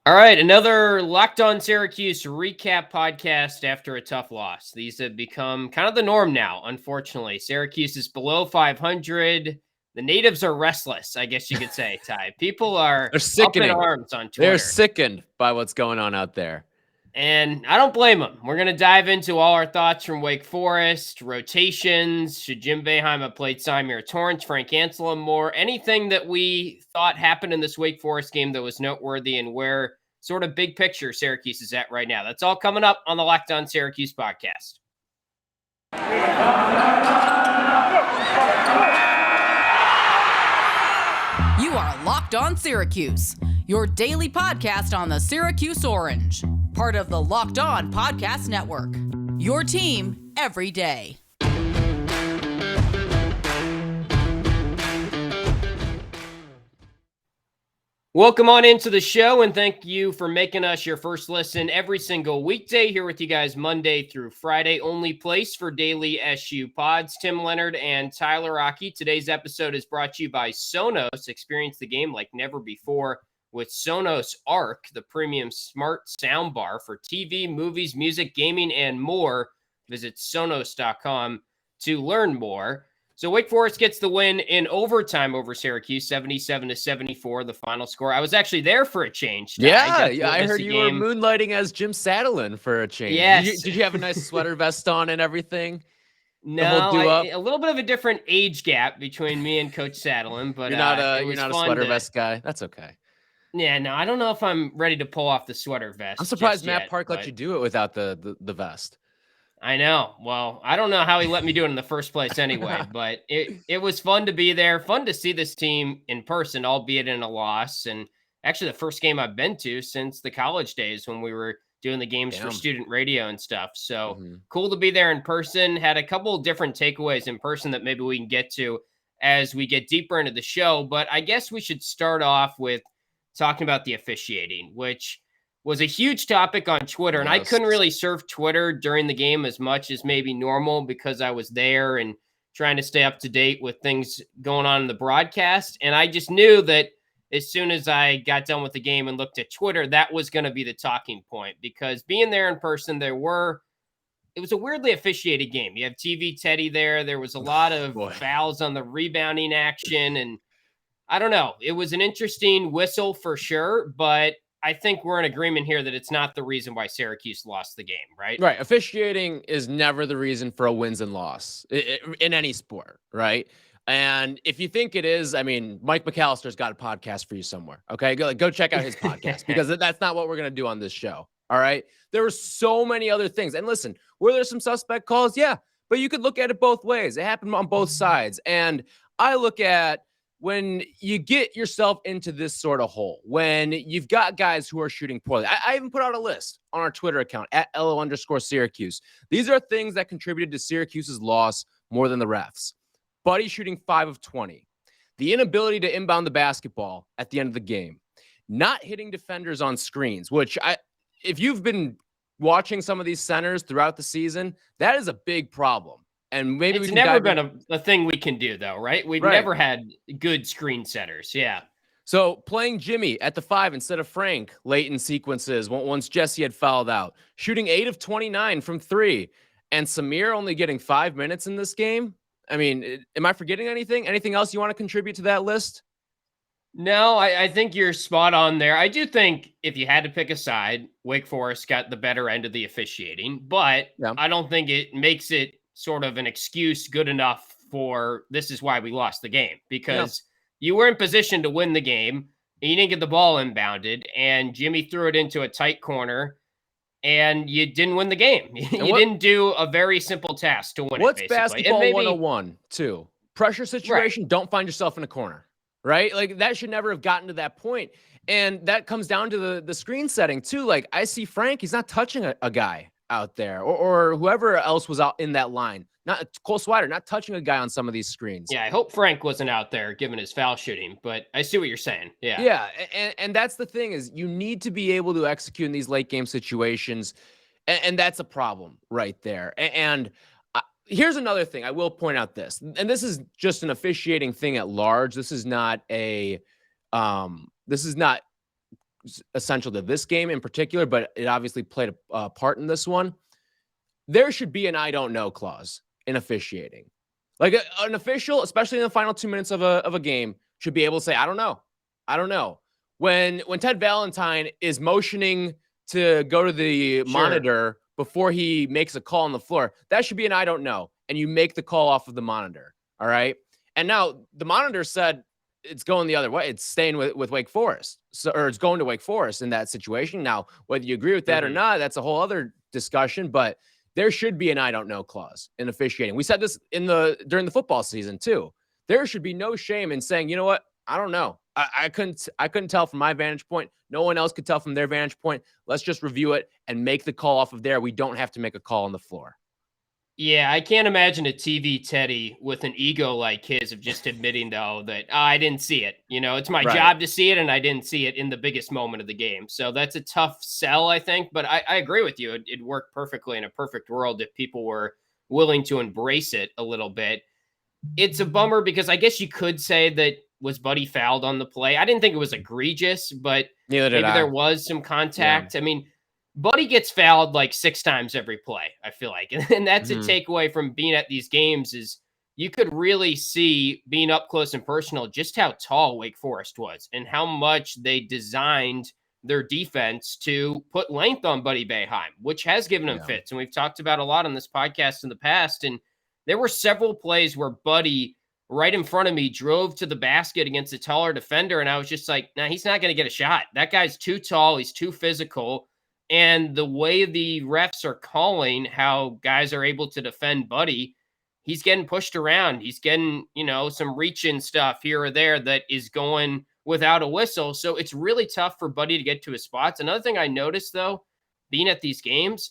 All right, another Locked On Syracuse recap podcast after a tough loss. These have become kind of the norm now, unfortunately. Syracuse is below 500. The natives are restless, I guess you could say, Ty. People are They're up in sickening. arms on They're Twitter. sickened by what's going on out there. And I don't blame them. We're going to dive into all our thoughts from Wake Forest, rotations, should Jim Boeheim have played Symir Torrance, Frank Anselem more, anything that we thought happened in this Wake Forest game that was noteworthy and where sort of big picture Syracuse is at right now. That's all coming up on the Locked On Syracuse podcast. You are Locked On Syracuse, your daily podcast on the Syracuse Orange, part of the Locked On Podcast Network, your team every day. Welcome on into the show, and thank you for making us your first listen every single weekday. Here with you guys Monday through Friday, only place for daily SU pods. Tim Leonard and Tyler Aki. Today's episode is brought to you by Sonos. Experience the game like never before with Sonos Arc, the premium smart soundbar for TV, movies, music, gaming, and more. Visit Sonos.com to learn more. So Wake Forest gets the win in overtime over Syracuse, 77-74, the final score. I was actually there for a change. I heard you were moonlighting as Jim Satterlin for a change. Yes. Did you have a nice sweater vest on and everything? No, a little bit of a different age gap between me and Coach Satterlin, but you're not a sweater vest guy. That's okay. Yeah, no, I don't know if I'm ready to pull off the sweater vest. I'm surprised Matt Park let you do it without the vest. I know. Well, I don't know how he let me do it in the first place anyway, but it was fun to be there, fun to see this team in person, albeit in a loss. And actually the first game I've been to since the college days when we were doing the games for student radio and stuff. So cool to be there in person. Had a couple of different takeaways in person that maybe we can get to as we get deeper into the show. But I guess we should start off with talking about the officiating, which was a huge topic on Twitter. And I couldn't really surf Twitter during the game as much as maybe normal because I was there and trying to stay up to date with things going on in the broadcast. And I just knew that as soon as I got done with the game and looked at Twitter, that was going to be the talking point, because being there in person, it was a weirdly officiated game. You have TV Teddy there. There was a lot of fouls on the rebounding action. And I don't know. It was an interesting whistle for sure, but I think we're in agreement here that it's not the reason why Syracuse lost the game, right? Right. Officiating is never the reason for a wins and loss in any sport, right? And if you think it is, I mean, Mike McAllister's got a podcast for you somewhere, okay? Go check out his podcast, because that's not what we're going to do on this show, all right? There were so many other things. And listen, were there some suspect calls? Yeah, but you could look at it both ways. It happened on both sides. And I look at when you get yourself into this sort of hole, when you've got guys who are shooting poorly. I even put out a list on our Twitter account at @LO_Syracuse. These are things that contributed to Syracuse's loss more than the refs. Buddy shooting 5 of 20. The inability to inbound the basketball at the end of the game. Not hitting defenders on screens, which if you've been watching some of these centers throughout the season, that is a big problem. And maybe it's never been a thing we can do, though, right? We've never had good screen setters. Yeah. So playing Jimmy at the 5 instead of Frank late in sequences once Jesse had fouled out. Shooting 8 of 29 from 3. And Symir only getting 5 minutes in this game. I mean, am I forgetting anything? Anything else you want to contribute to that list? No, I think you're spot on there. I do think if you had to pick a side, Wake Forest got the better end of the officiating. But I don't think it makes it sort of an excuse good enough for this is why we lost the game, because you were in position to win the game. And you didn't get the ball inbounded, and Jimmy threw it into a tight corner, and you didn't win the game. You didn't do a very simple task to win What's it, basically. Basketball 101 too? Pressure situation, don't find yourself in a corner, right? Like that should never have gotten to that point. And that comes down to the screen setting too. Like I see Frank, he's not touching a guy out there, or whoever else was out in that line. Not Cole Swider, not touching a guy on some of these screens. Yeah, I hope Frank wasn't out there given his foul shooting, but I see what you're saying. Yeah. Yeah, and that's the thing, is you need to be able to execute in these late game situations, and that's a problem right there. And here's another thing. I will point out this, and this is just an officiating thing at large. This is not essential to this game in particular, but it obviously played a part in this one. There should be an I don't know clause in officiating. Like an official, especially in the final 2 minutes of a game, should be able to say, I don't know. I don't know. When Ted Valentine is motioning to go to the monitor before he makes a call on the floor, that should be an I don't know. And you make the call off of the monitor. All right. And now the monitor said it's going the other way. It's staying with Wake Forest. Or it's going to Wake Forest in that situation. Now, whether you agree with that or not, that's a whole other discussion. But there should be an I don't know clause in officiating. We said this during the football season too. There should be no shame in saying, you know what? I don't know. I couldn't tell from my vantage point. No one else could tell from their vantage point. Let's just review it and make the call off of there. We don't have to make a call on the floor. Yeah, I can't imagine a TV Teddy with an ego like his of just admitting, though, that I didn't see it. It's my job to see it, and I didn't see it in the biggest moment of the game. So that's a tough sell, I think. But I agree with you. It'd work perfectly in a perfect world if people were willing to embrace it a little bit. It's a bummer because I guess you could say that was Buddy fouled on the play. I didn't think it was egregious, but maybe there was some contact. Yeah. I mean, Buddy gets fouled like 6 times every play, I feel like. And that's a takeaway from being at these games is you could really see being up close and personal just how tall Wake Forest was and how much they designed their defense to put length on Buddy Boeheim, which has given him fits. And we've talked about a lot on this podcast in the past. And there were several plays where Buddy right in front of me drove to the basket against a taller defender. And I was just like, nah, he's not going to get a shot. That guy's too tall. He's too physical. And the way the refs are calling how guys are able to defend Buddy, he's getting pushed around. He's getting, some reach-in stuff here or there that is going without a whistle. So it's really tough for Buddy to get to his spots. Another thing I noticed, though, being at these games,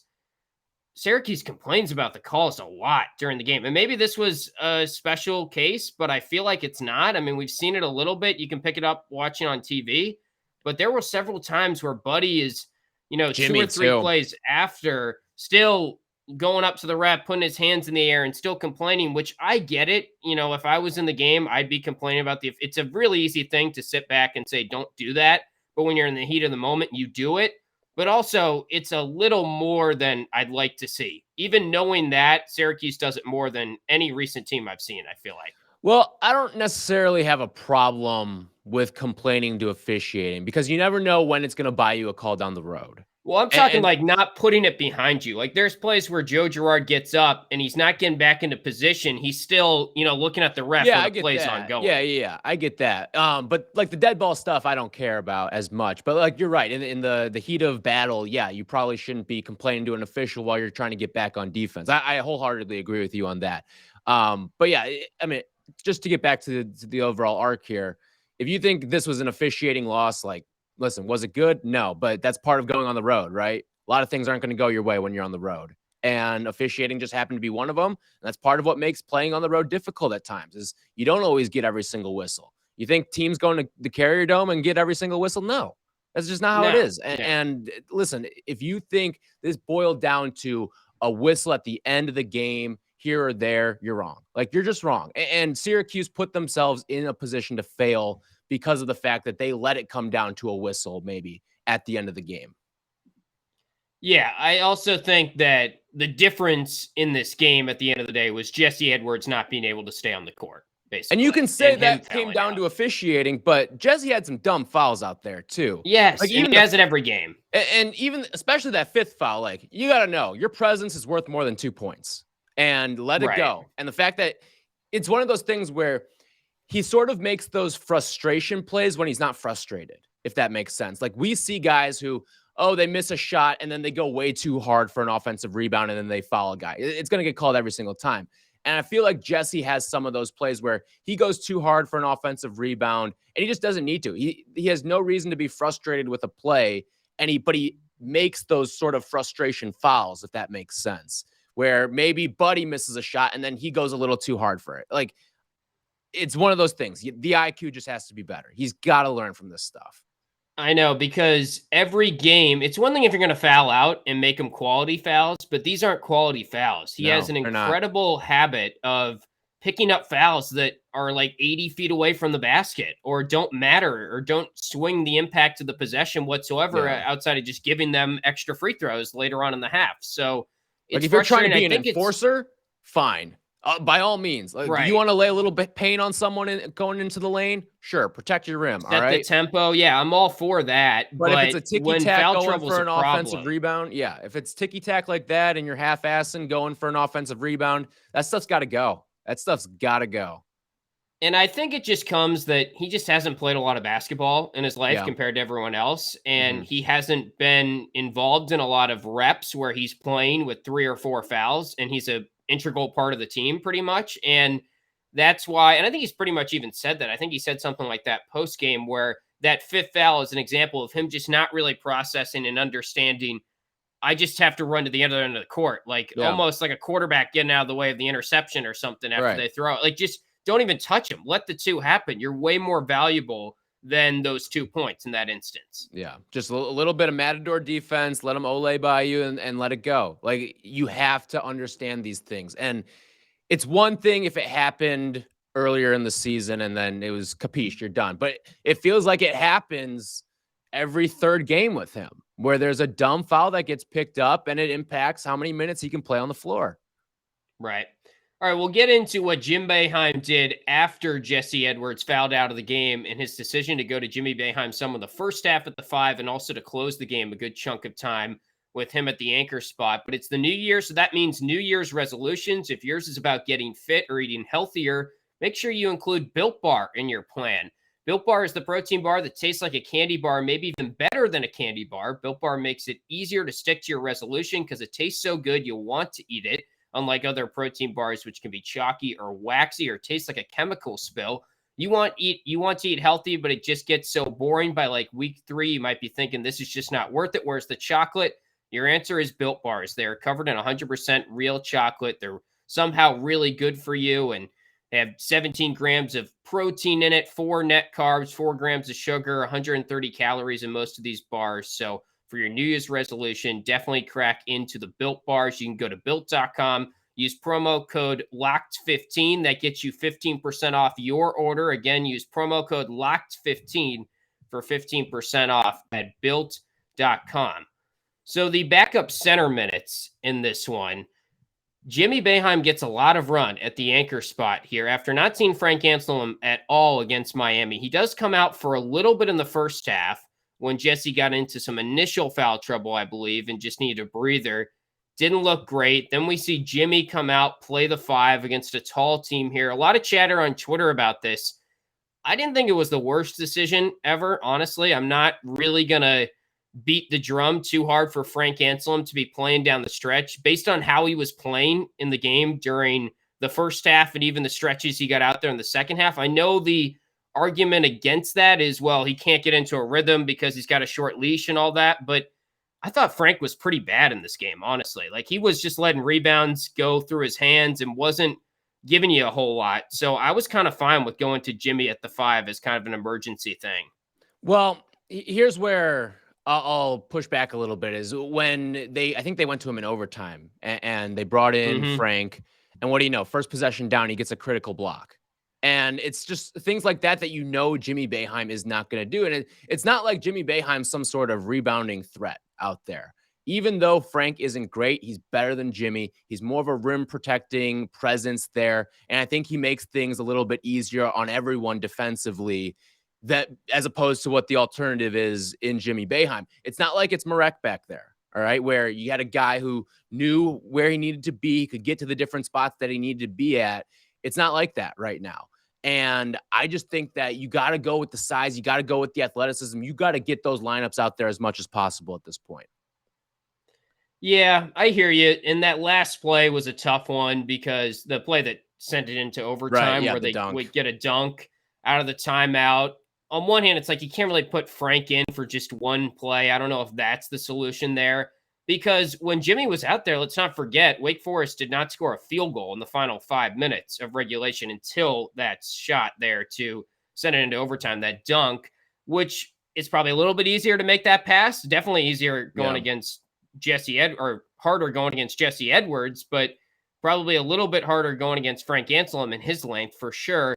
Syracuse complains about the calls a lot during the game. And maybe this was a special case, but I feel like it's not. I mean, we've seen it a little bit. You can pick it up watching on TV. But there were several times where Buddy is, Jimmy 2 or 3 plays after still going up to the ref, putting his hands in the air and still complaining, which I get it. If I was in the game, I'd be complaining about it's a really easy thing to sit back and say, don't do that. But when you're in the heat of the moment, you do it. But also it's a little more than I'd like to see. Even knowing that Syracuse does it more than any recent team I've seen, I feel like. Well, I don't necessarily have a problem with complaining to officiating because you never know when it's going to buy you a call down the road. Well, I'm talking like not putting it behind you. Like there's plays where Joe Girard gets up and he's not getting back into position. He's still, looking at the ref when the play's ongoing. Yeah. I get that. But like the dead ball stuff, I don't care about as much. But like you're right. In the heat of battle, you probably shouldn't be complaining to an official while you're trying to get back on defense. I wholeheartedly agree with you on that. But yeah, I mean, just to get back to the overall arc here, if you think this was an officiating loss, like, listen, was it good? No, but that's part of going on the road, right? A lot of things aren't going to go your way when you're on the road. And officiating just happened to be one of them. And that's part of what makes playing on the road difficult at times is you don't always get every single whistle. You think teams going to the Carrier Dome and get every single whistle? No, that's just not how it is. And listen, if you think this boiled down to a whistle at the end of the game, here or there, you're wrong. Like you're just wrong. And Syracuse put themselves in a position to fail because of the fact that they let it come down to a whistle maybe at the end of the game. Yeah, I also think that the difference in this game at the end of the day was Jesse Edwards not being able to stay on the court, basically. And you can say that came down to officiating, but Jesse had some dumb fouls out there too. Yes, like he has it every game. And even, especially that 5th foul, like you got to know your presence is worth more than 2 points. And let it go. And the fact that it's one of those things where he sort of makes those frustration plays when he's not frustrated, if that makes sense. Like we see guys who, they miss a shot and then they go way too hard for an offensive rebound and then they foul a guy. It's going to get called every single time. And I feel like Jesse has some of those plays where he goes too hard for an offensive rebound and he just doesn't need to. He has no reason to be frustrated with a play, but he makes those sort of frustration fouls, if that makes sense. Where maybe Buddy misses a shot and then he goes a little too hard for it. Like, it's one of those things. The IQ just has to be better. He's got to learn from this stuff. I know, because every game, it's one thing if you're going to foul out and make them quality fouls, but these aren't quality fouls. He has an incredible habit of picking up fouls that are like 80 feet away from the basket or don't matter or don't swing the impact of the possession whatsoever outside of just giving them extra free throws later on in the half. So it's like if you're trying to be I an think enforcer, fine. By all means, like, right. You want to lay a little bit pain on someone going into the lane? Sure, protect your rim. Set all right, the tempo. Yeah, I'm all for that. But if it's a ticky-tack going for an offensive rebound, if it's ticky-tack like that and you're half-assing going for an offensive rebound, that stuff's got to go. That stuff's got to go. And I think it just comes that he just hasn't played a lot of basketball in his life compared to everyone else. And he hasn't been involved in a lot of reps where he's playing with 3 or 4 fouls and he's a integral part of the team pretty much. And that's why, and I think he's pretty much even said that. I think he said something like that post game where that 5th foul is an example of him just not really processing and understanding. I just have to run to the other end of the court, like almost like a quarterback getting out of the way of the interception or something after they throw it. Like, just don't even touch him. Let the 2 happen. You're way more valuable than those 2 points in that instance. Yeah, just a little bit of Matador defense. Let them Olay by you and let it go. Like, you have to understand these things. And it's one thing if it happened earlier in the season and then it was capiche, you're done. But it feels like it happens every 3rd game with him, where there's a dumb foul that gets picked up and it impacts how many minutes he can play on the floor. Right. All right, we'll get into what Jim Boeheim did after Jesse Edwards fouled out of the game and his decision to go to Jimmy Boeheim some of the first half at the 5 and also to close the game a good chunk of time with him at the anchor spot. But it's the new year, so that means New Year's resolutions. If yours is about getting fit or eating healthier, make sure you include Built Bar in your plan. Built Bar is the protein bar that tastes like a candy bar, maybe even better than a candy bar. Built Bar makes it easier to stick to your resolution because it tastes so good you'll want to eat it. Unlike other protein bars, which can be chalky or waxy or taste like a chemical spill. You want to eat healthy, but it just gets so boring by like week 3. You might be thinking this is just not worth it. Whereas the chocolate, your answer is Built Bars. They're covered in 100% real chocolate. They're somehow really good for you, and they have 17 grams of protein in it, 4 net carbs, 4 grams of sugar, 130 calories in most of these bars. So for your New Year's resolution, definitely crack into the Built Bars. You can go to Built.com, use promo code LOCKED15. That gets you 15% off your order. Again, use promo code LOCKED15 for 15% off at Built.com. So the backup center minutes in this one, Jimmy Boeheim gets a lot of run at the anchor spot here after not seeing Frank Anselem at all against Miami. He does come out for a little bit in the first half when Jesse got into some initial foul trouble, I believe, and just needed a breather. Didn't look great. Then we see Jimmy come out, play the 5 against a tall team here. A lot of chatter on Twitter about this. I didn't think it was the worst decision ever, honestly. I'm not really going to beat the drum too hard for Frank Anselem to be playing down the stretch based on how he was playing in the game during the first half and even the stretches he got out there in the second half. I know the argument against that is, well, he can't get into a rhythm because he's got a short leash and all that. But I thought Frank was pretty bad in this game, honestly. Like, he was just letting rebounds go through his hands and wasn't giving you a whole lot. So I was kind of fine with going to Jimmy at the 5 as kind of an emergency thing. Well, here's where I'll push back a little bit is when I think they went to him in overtime and they brought in Frank. And what do you know? First possession down, he gets a critical block. And it's just things like that you know Jimmy Boeheim is not going to do. And it's not like Jimmy Boeheim's some sort of rebounding threat out there. Even though Frank isn't great, he's better than Jimmy. He's more of a rim protecting presence there. And I think he makes things a little bit easier on everyone defensively, that as opposed to what the alternative is in Jimmy Boeheim. It's not like it's Marek back there, all right, where you had a guy who knew where he needed to be, could get to the different spots that he needed to be at. It's not like that right now. And I just think that you got to go with the size. You got to go with the athleticism. You got to get those lineups out there as much as possible at this point. Yeah, I hear you. And that last play was a tough one because the play that sent it into overtime where they would get a dunk out of the timeout. On one hand, it's like you can't really put Frank in for just one play. I don't know if that's the solution there. Because when Jimmy was out there, let's not forget, Wake Forest did not score a field goal in the final 5 minutes of regulation until that shot there to send it into overtime, that dunk, which is probably a little bit easier to make that pass. Definitely easier going against Jesse or harder going against Jesse Edwards. But Probably a little bit harder going against Frank Anselem and his length for sure.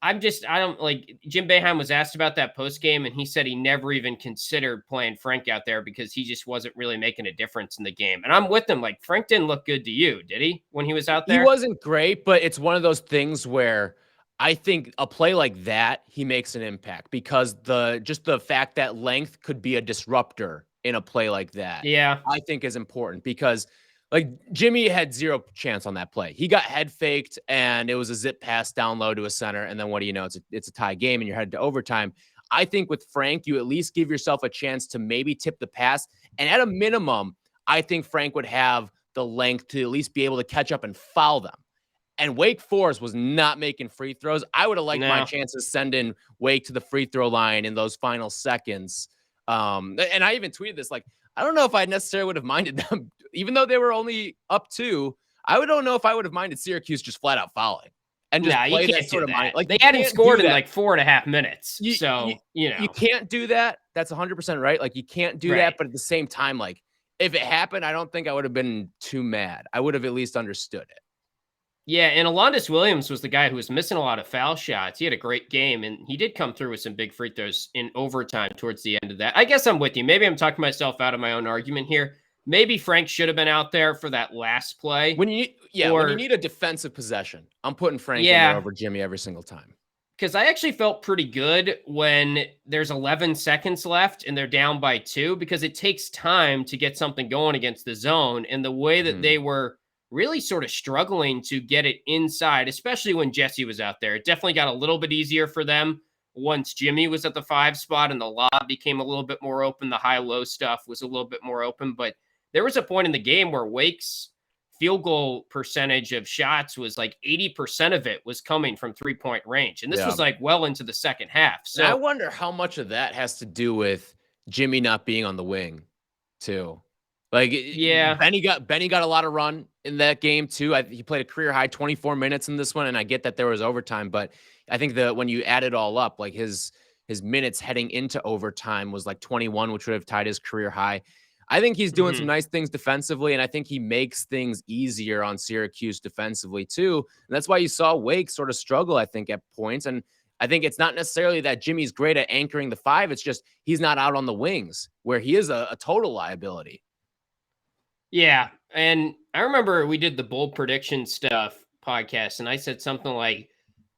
I don't like Jim Boeheim was asked about that post game, and he said he never even considered playing Frank out there because he just wasn't really making a difference in the game. And I'm with him. Like, Frank didn't look good to you, did he, when he was out there? He wasn't great, but it's one of those things where I think a play like that, he makes an impact because the fact that length could be a disruptor in a play like that, Yeah, I think is important because like Jimmy had zero chance on that play. He got head faked and it was a zip pass down low to a center. And then what do you know? It's a tie game and you're headed to overtime. I think with Frank, you at least give yourself a chance to maybe tip the pass. And at a minimum, I think Frank would have the length to at least be able to catch up and foul them. And Wake Forest was not making free throws. I would have liked my chances sending Wake to the free throw line in those final seconds. And I even tweeted this, like, I don't know if I necessarily would have minded them, even though they were only up 2. I don't know if I would have minded Syracuse just flat out fouling and just play that sort of mind. Like, they hadn't scored in like 4.5 minutes. You can't do that. That's 100% right. Like, you can't do that. But at the same time, like, if it happened, I don't think I would have been too mad. I would have at least understood it. Yeah, and Alondas Williams was the guy who was missing a lot of foul shots. He had a great game, and he did come through with some big free throws in overtime towards the end of that. I guess I'm with you. Maybe I'm talking myself out of my own argument here. Maybe Frank should have been out there for that last play. When you need a defensive possession, I'm putting Frank in there over Jimmy every single time. Because I actually felt pretty good when there's 11 seconds left and they're down by 2, because it takes time to get something going against the zone. And the way that they were really sort of struggling to get it inside, especially when Jesse was out there. It definitely got a little bit easier for them once Jimmy was at the 5 spot and the lob became a little bit more open. The high-low stuff was a little bit more open. But there was a point in the game where Wake's field goal percentage of shots was like 80% of it was coming from 3-point range. And this was like well into the second half. So and I wonder how much of that has to do with Jimmy not being on the wing too. Like, Benny got a lot of run in that game too. He played a career high 24 minutes in this one, and I get that there was overtime, but I think that when you add it all up, like his minutes heading into overtime was like 21, which would have tied his career high. I think he's doing some nice things defensively, and I think he makes things easier on Syracuse defensively too. And that's why you saw Wake sort of struggle, I think, at points. And I think it's not necessarily that Jimmy's great at anchoring the 5. It's just he's not out on the wings where he is a total liability. Yeah. And I remember we did the bold prediction stuff podcast, and I said something like,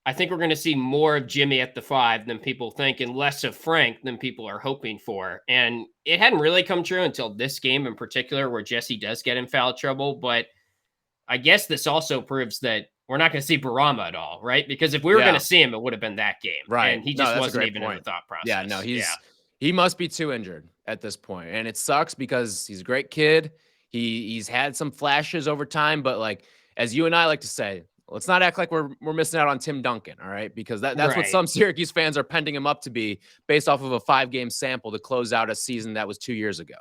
I think we're going to see more of Jimmy at the 5 than people think, and less of Frank than people are hoping for. And it hadn't really come true until this game in particular, where Jesse does get in foul trouble. But I guess this also proves that we're not going to see Barama at all, right? Because if we were going to see him, it would have been that game. Right. And he just wasn't even in the thought process. Yeah, no, he must be too injured at this point. And it sucks because he's a great kid. He's had some flashes over time, but like, as you and I like to say, let's not act like we're missing out on Tim Duncan, all right? Because that's what some Syracuse fans are pending him up to be based off of a 5-game sample to close out a season that was 2 years ago.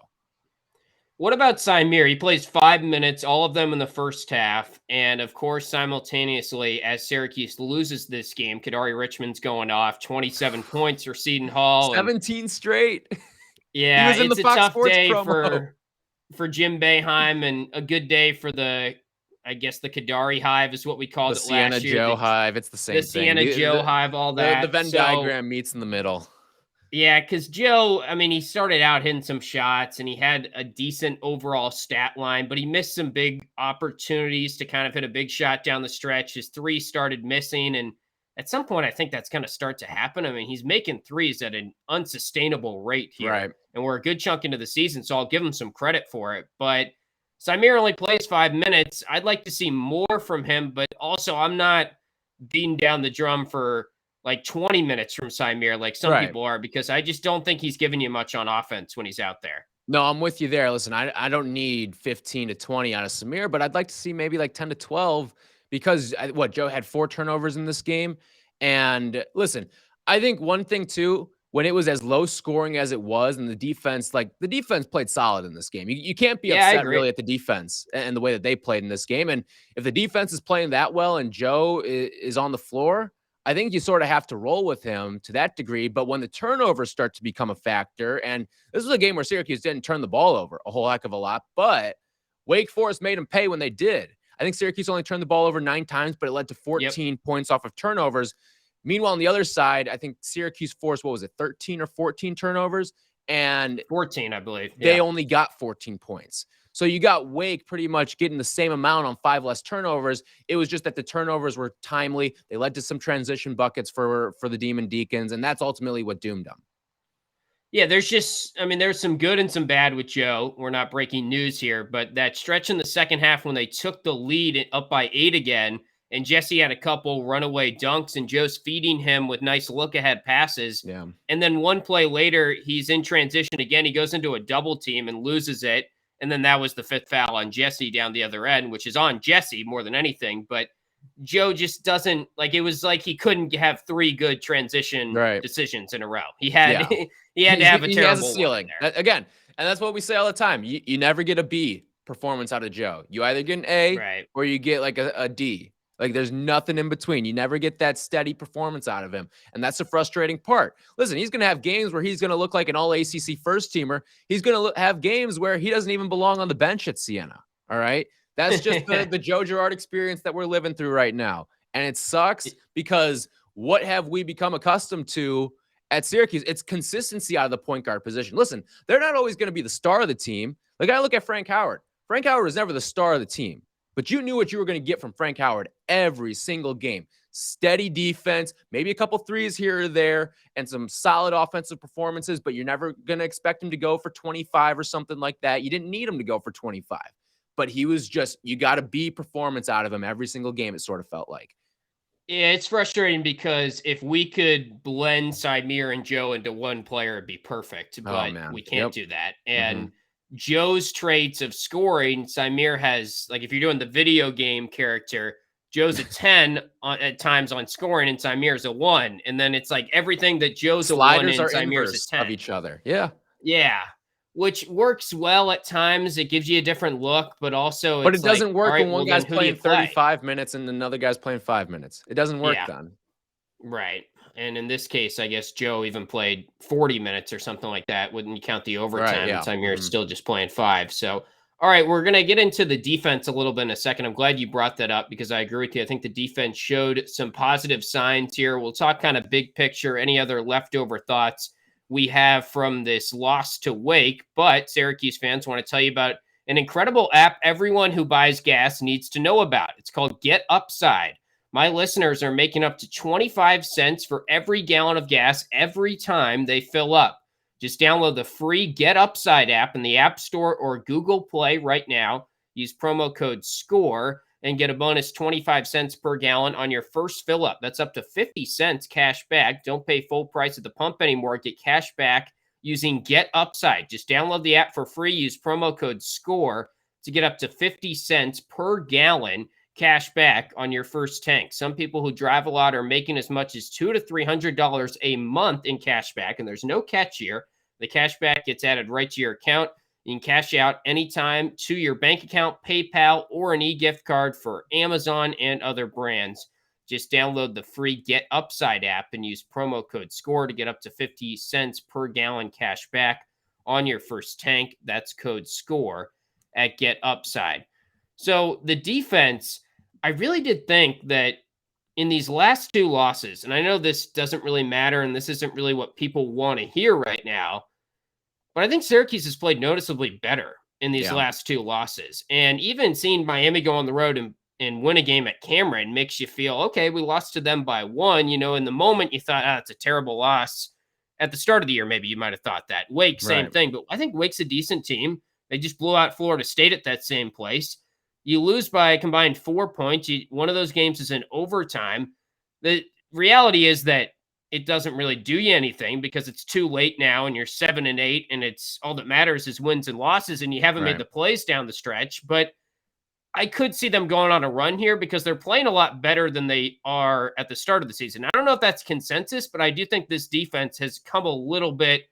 What about Symir? He plays 5 minutes, all of them in the first half. And of course, simultaneously, as Syracuse loses this game, Kadari Richmond's going off 27 points for Seton Hall. 17 straight. Yeah, he was in it's the a Fox tough Sports day promo. for Jim Boeheim, and a good day for the Kadari Hive is what we called it last year. The Sienna Joe Hive. It's the same thing. The Sienna Joe Hive, all that. The Venn diagram meets in the middle. Yeah, because Joe, I mean, he started out hitting some shots, and he had a decent overall stat line, but he missed some big opportunities to kind of hit a big shot down the stretch. His 3 started missing, and at some point, I think that's going to start to happen. I mean, he's making 3s at an unsustainable rate here. Right. And we're a good chunk into the season, so I'll give him some credit for it. But Symir only plays 5 minutes. I'd like to see more from him, but also I'm not beating down the drum for like 20 minutes from Symir like some people are, because I just don't think he's giving you much on offense when he's out there. No, I'm with you there. Listen, I don't need 15 to 20 out of Symir, but I'd like to see maybe like 10 to 12 because Joe had 4 turnovers in this game. And listen, I think one thing too, when it was as low scoring as it was, and the defense played solid in this game. You can't be upset really at the defense and the way that they played in this game. And if the defense is playing that well and Joe is on the floor, I think you sort of have to roll with him to that degree. But when the turnovers start to become a factor, and this was a game where Syracuse didn't turn the ball over a whole heck of a lot, but Wake Forest made them pay when they did. I think Syracuse only turned the ball over 9 times, but it led to 14 points off of turnovers. Meanwhile, on the other side, I think Syracuse forced, 13 or 14 turnovers? And 14, I believe. They only got 14 points. So you got Wake pretty much getting the same amount on 5 less turnovers. It was just that the turnovers were timely. They led to some transition buckets for the Demon Deacons, and that's ultimately what doomed them. Yeah, there's some good and some bad with Joe. We're not breaking news here, but that stretch in the second half when they took the lead up by 8 again, and Jesse had a couple runaway dunks, and Joe's feeding him with nice look-ahead passes. Yeah. And then one play later, he's in transition again. He goes into a double team and loses it. And then that was the 5th foul on Jesse down the other end, which is on Jesse more than anything. But Joe just doesn't, like, it was like he couldn't have 3 good transition decisions in a row. He had he had to have a terrible he has a ceiling. Again, and that's what we say all the time. You never get a B performance out of Joe. You either get an A or you get like a D. Like, there's nothing in between. You never get that steady performance out of him. And that's the frustrating part. Listen, he's going to have games where he's going to look like an all-ACC first-teamer. He's going to have games where he doesn't even belong on the bench at Siena. All right? That's just the Joe Girard experience that we're living through right now. And it sucks because what have we become accustomed to at Syracuse? It's consistency out of the point guard position. Listen, they're not always going to be the star of the team. Like, I look at Frank Howard. Frank Howard was never the star of the team. But you knew what you were going to get from Frank Howard every single game. Steady defense, maybe a couple threes here or there, and some solid offensive performances, but you're never going to expect him to go for 25 or something like that. You didn't need him to go for 25. But he was just, you got a B performance out of him every single game, it sort of felt like. Yeah, it's frustrating because if we could blend Symir and Joe into one player, it'd be perfect. But we can't do that. And Joe's traits of scoring, Symir has, like, if you're doing the video game character, Joe's a 10 at times on scoring and Symir's a 1. And then it's like everything that Joe's Sliders a 1 and Symir's a 10. Of each other. Yeah. Yeah. Which works well at times. It gives you a different look, but also it doesn't work when one guy's playing 35 minutes and another guy's playing 5 minutes. It doesn't work then. Right. And in this case, I guess Joe even played 40 minutes or something like that. Wouldn't you count the overtime? And Symir is still just playing 5. So, all right, we're going to get into the defense a little bit in a second. I'm glad you brought that up because I agree with you. I think the defense showed some positive signs here. We'll talk kind of big picture, any other leftover thoughts we have from this loss to Wake. But Syracuse fans, want to tell you about an incredible app everyone who buys gas needs to know about. It's called Get Upside. My listeners are making up to 25 cents for every gallon of gas every time they fill up. Just download the free Get Upside app in the App Store or Google Play right now. Use promo code SCORE and get a bonus 25 cents per gallon on your first fill up. That's up to 50 cents cash back. Don't pay full price at the pump anymore. Get cash back using Get Upside. Just download the app for free. Use promo code SCORE to get up to 50 cents per gallon cash back on your first tank. Some people who drive a lot are making as much as $200 to $300 a month in cash back, and there's no catch here. The cash back gets added right to your account. You can cash out anytime to your bank account, PayPal, or an e-gift card for Amazon and other brands. Just download the free Get Upside app and use promo code SCORE to get up to 50 cents per gallon cash back on your first tank. That's code SCORE at Get Upside. So the defense, I really did think that in these last 2 losses, and I know this doesn't really matter and this isn't really what people want to hear right now, but I think Syracuse has played noticeably better in these last 2 losses. And even seeing Miami go on the road and win a game at Cameron makes you feel, okay, we lost to them by 1. You know, in the moment you thought, it's a terrible loss. At the start of the year, maybe you might have thought that. Wake, same thing. But I think Wake's a decent team. They just blew out Florida State at that same place. You lose by a combined 4 points. One of those games is in overtime. The reality is that it doesn't really do you anything because it's too late now and you're 7-8 and it's all that matters is wins and losses and you haven't made the plays down the stretch. But I could see them going on a run here because they're playing a lot better than they are at the start of the season. I don't know if that's consensus, but I do think this defense has come a little bit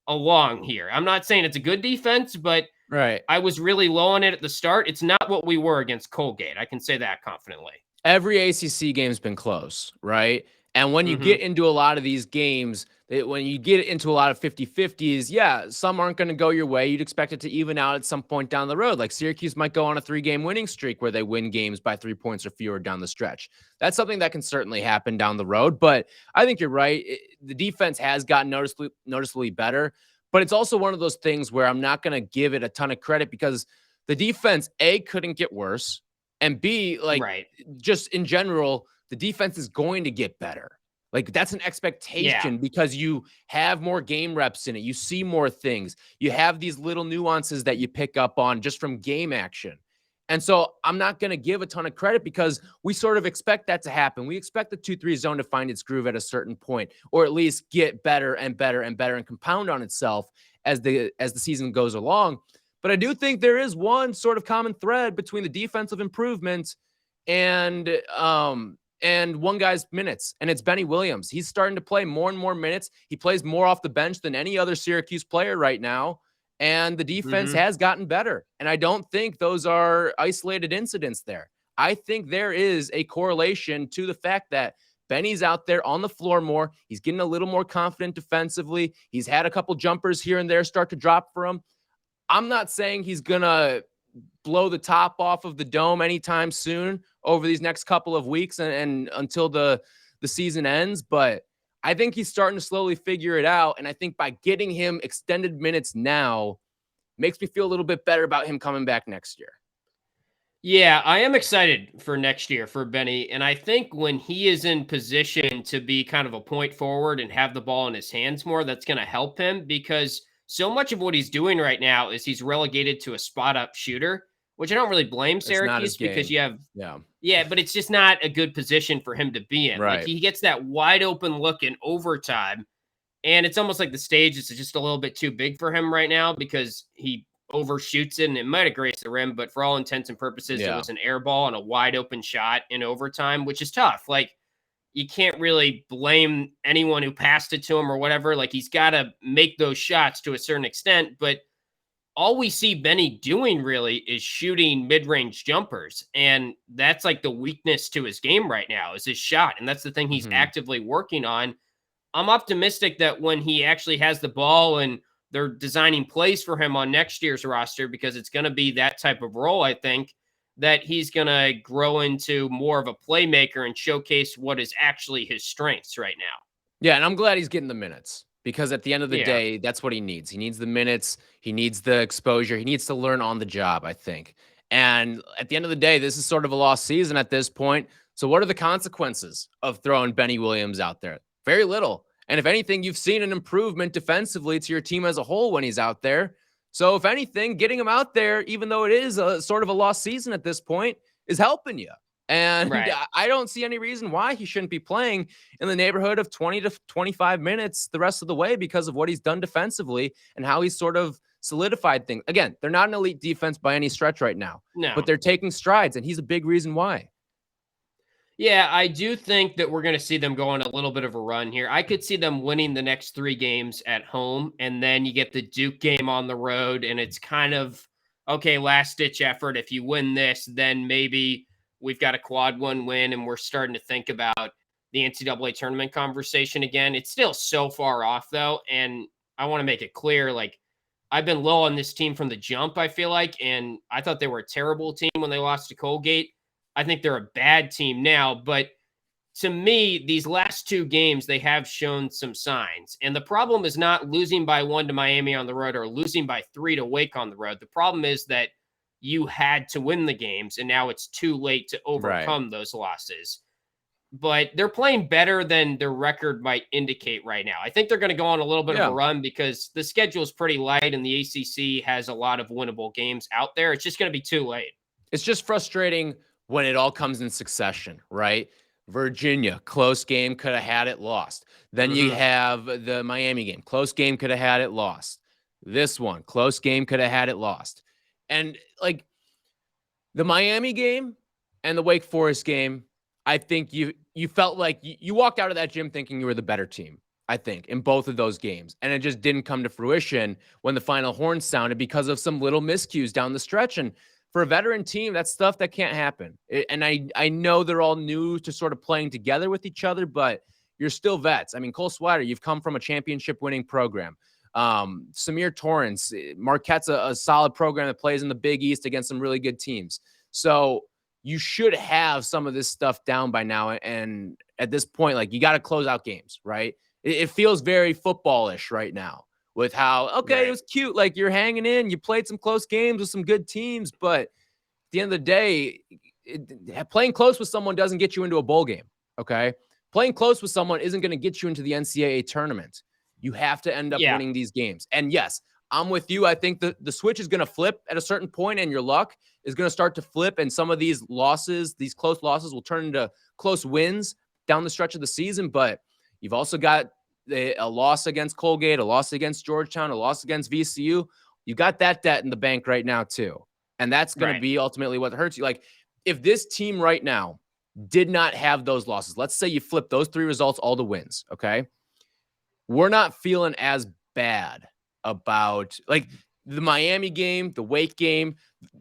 along here. I'm not saying it's a good defense, but I was really low on it at the start. It's not what we were against Colgate. I can say that confidently. Every ACC game's been close, right? And when you get into a lot of these games, when you get into a lot of 50-50s, yeah, some aren't going to go your way. You'd expect it to even out at some point down the road. Like Syracuse might go on a 3-game winning streak where they win games by 3 points or fewer down the stretch. That's something that can certainly happen down the road. But I think you're right. The defense has gotten noticeably better. But it's also one of those things where I'm not going to give it a ton of credit because the defense, A, couldn't get worse. And B, just in general, the defense is going to get better. Like that's an expectation because you have more game reps in it. You see more things. You have these little nuances that you pick up on just from game action. And so I'm not going to give a ton of credit because we sort of expect that to happen. We expect the 2-3 zone to find its groove at a certain point, or at least get better and better and better and compound on itself as the season goes along. But I do think there is one sort of common thread between the defensive improvement and one guy's minutes, and it's Benny Williams. He's starting to play more and more minutes. He plays more off the bench than any other Syracuse player right now, and the defense has gotten better. And I don't think those are isolated incidents there. I think there is a correlation to the fact that Benny's out there on the floor more. He's getting a little more confident defensively. He's had a couple jumpers here and there start to drop for him. I'm not saying he's going to blow the top off of the dome anytime soon over these next couple of weeks and until the season ends. But I think he's starting to slowly figure it out. And I think by getting him extended minutes now makes me feel a little bit better about him coming back next year. Yeah, I am excited for next year for Benny. And I think when he is in position to be kind of a point forward and have the ball in his hands more, that's going to help him because so much of what he's doing right now is he's relegated to a spot up shooter, which I don't really blame Syracuse because you have, but it's just not a good position for him to be in. Right. Like he gets that wide open look in overtime, and it's almost like the stage is just a little bit too big for him right now because he overshoots it and it might have grazed the rim, but for all intents and purposes, it was an air ball and a wide open shot in overtime, which is tough. Like you can't really blame anyone who passed it to him or whatever. Like he's got to make those shots to a certain extent, but all we see Benny doing really is shooting mid-range jumpers. And that's like the weakness to his game right now is his shot. And that's the thing he's actively working on. I'm optimistic that when he actually has the ball and they're designing plays for him on next year's roster, because it's going to be that type of role, I think, that he's going to grow into more of a playmaker and showcase what is actually his strengths right now. Yeah, and I'm glad he's getting the minutes because at the end of the day, that's what he needs. He needs the minutes. He needs the exposure. He needs to learn on the job, I think. And at the end of the day, this is sort of a lost season at this point. So what are the consequences of throwing Benny Williams out there? Very little. And if anything, you've seen an improvement defensively to your team as a whole when he's out there. So if anything, getting him out there, even though it is a sort of a lost season at this point, is helping you. And I don't see any reason why he shouldn't be playing in the neighborhood of 20 to 25 minutes the rest of the way because of what he's done defensively and how he's sort of solidified things. Again, they're not an elite defense by any stretch right now, but they're taking strides, and he's a big reason why. Yeah, I do think that we're going to see them go on a little bit of a run here. I could see them winning the next 3 games at home, and then you get the Duke game on the road, and it's kind of, okay, last-ditch effort. If you win this, then maybe we've got a quad 1 win, and we're starting to think about the NCAA tournament conversation again. It's still so far off, though, and I want to make it clear, like, I've been low on this team from the jump, I feel like, and I thought they were a terrible team when they lost to Colgate. I think they're a bad team now, but to me, these last 2 games, they have shown some signs. And the problem is not losing by 1 to Miami on the road or losing by 3 to Wake on the road. The problem is that you had to win the games, and now it's too late to overcome those losses. But they're playing better than their record might indicate right now. I think they're going to go on a little bit of a run because the schedule is pretty light, and the ACC has a lot of winnable games out there. It's just going to be too late. It's just frustrating when it all comes in succession, right? Virginia, close game, could have had it, lost. Then you have the Miami game, close game, could have had it, lost. This one, close game, could have had it, lost. And like the Miami game and the Wake Forest game, I think you felt like you walked out of that gym thinking you were the better team, I think, in both of those games. And it just didn't come to fruition when the final horn sounded because of some little miscues down the stretch. And for a veteran team, that's stuff that can't happen. And I know they're all new to sort of playing together with each other, but you're still vets. I mean, Cole Swider, you've come from a championship winning program. Samir Torrance, Marquette's a solid program that plays in the Big East against some really good teams. So you should have some of this stuff down by now. And at this point, like, you got to close out games, right? It feels very footballish right now with how, okay, it was cute. Like, you're hanging in, you played some close games with some good teams, but at the end of the day, playing close with someone doesn't get you into a bowl game. Okay. Playing close with someone isn't going to get you into the NCAA tournament. You have to end up winning these games. And yes, I'm with you. I think the switch is going to flip at a certain point, and your luck is going to start to flip. And some of these losses, these close losses, will turn into close wins down the stretch of the season. But you've also got a loss against Colgate, a loss against Georgetown, a loss against VCU. You got that debt in the bank right now too. And that's going to be ultimately what hurts you. Like, if this team right now did not have those losses, let's say you flip those 3 results all to wins, okay? We're not feeling as bad about, like, the Miami game, the Wake game.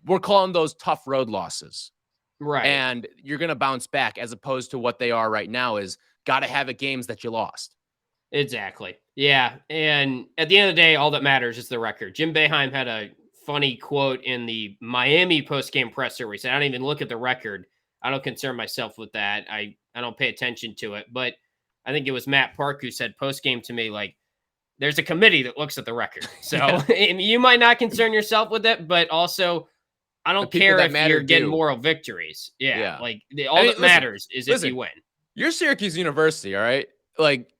We're calling those tough road losses. Right. And you're going to bounce back, as opposed to what they are right now is got to have it games that you lost. Exactly. Yeah. And at the end of the day, all that matters is the record. Jim Boeheim had a funny quote in the Miami postgame presser where he said, I don't even look at the record. I don't concern myself with that. I don't pay attention to it. But I think it was Matt Park who said postgame to me, like, there's a committee that looks at the record. So you might not concern yourself with it, but also I don't care if you're getting moral victories. Yeah. Like, all that matters is if you win. You're Syracuse University, all right? Like,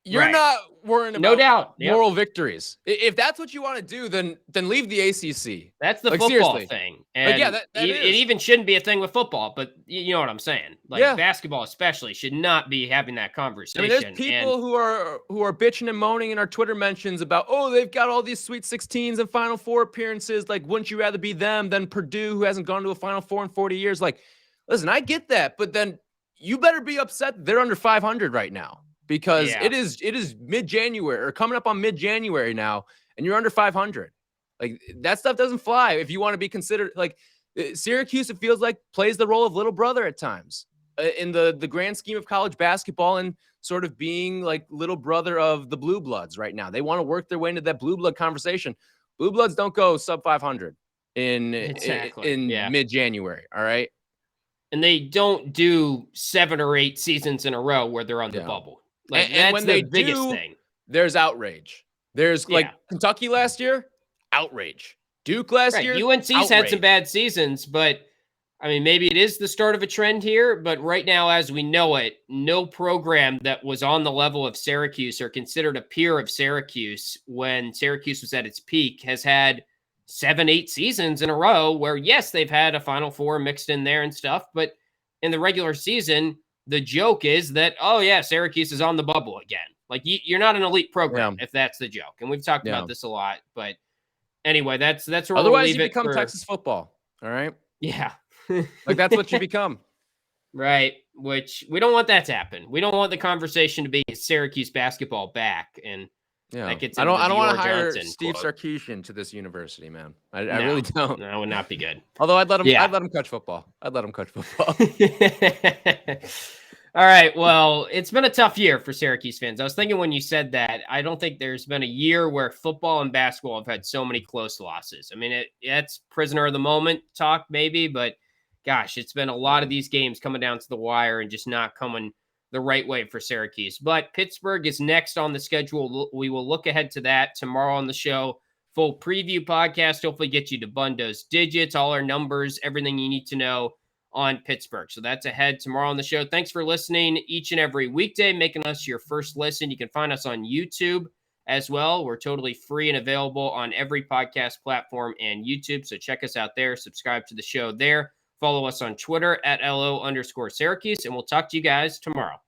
you're not worrying about no doubt moral victories. If that's what you want to do, then leave the ACC. That's the football thing. And it even shouldn't be a thing with football, but you know what I'm saying? Like, basketball especially should not be having that conversation. I mean, there's people who are bitching and moaning in our Twitter mentions about, oh, they've got all these Sweet 16s and Final Four appearances. Like, wouldn't you rather be them than Purdue, who hasn't gone to a Final Four in 40 years? Like, listen, I get that, but then you better be upset that they're under 500 right now. Because it is mid-January, or coming up on mid-January now, and you're under 500. Like, that stuff doesn't fly if you want to be considered. Like, Syracuse, it feels like, plays the role of little brother at times in the grand scheme of college basketball, and sort of being like little brother of the Blue Bloods right now. They want to work their way into that Blue Blood conversation. Blue Bloods don't go sub 500 in mid-January. All right. And they don't do 7 or 8 seasons in a row where they're on the bubble. Like, and that's the biggest thing. There's outrage. There's like Kentucky last year, outrage. Duke last year, UNC's outrage. had some bad seasons, but I mean, maybe it is the start of a trend here. But right now, as we know it, no program that was on the level of Syracuse or considered a peer of Syracuse when Syracuse was at its peak has had 7, 8 seasons in a row where, yes, they've had a Final Four mixed in there and stuff, but in the regular season, the joke is that, oh, yeah, Syracuse is on the bubble again. Like, you're not an elite program if that's the joke. And we've talked about this a lot. But anyway, that's where otherwise we'll you become Texas football. All right? Yeah. Like, that's what you become. Right. Which we don't want that to happen. We don't want the conversation to be Syracuse basketball back. And I don't want to hire Steve Sarkisian to this university, man. I really don't. That would not be good. Although I'd let him coach football. All right. Well, it's been a tough year for Syracuse fans. I was thinking when you said that, I don't think there's been a year where football and basketball have had so many close losses. I mean, it's prisoner of the moment talk maybe, but gosh, it's been a lot of these games coming down to the wire and just not coming the right way for Syracuse. But Pittsburgh is next on the schedule. We will look ahead to that tomorrow on the show. Full preview podcast, hopefully get you to Bundo's digits, all our numbers, everything you need to know on Pittsburgh. So that's ahead tomorrow on the show. Thanks for listening each and every weekday, making us your first listen. You can find us on YouTube as well. We're totally free and available on every podcast platform and YouTube. So check us out there. Subscribe to the show there. Follow us on Twitter at @LO_Syracuse, and we'll talk to you guys tomorrow.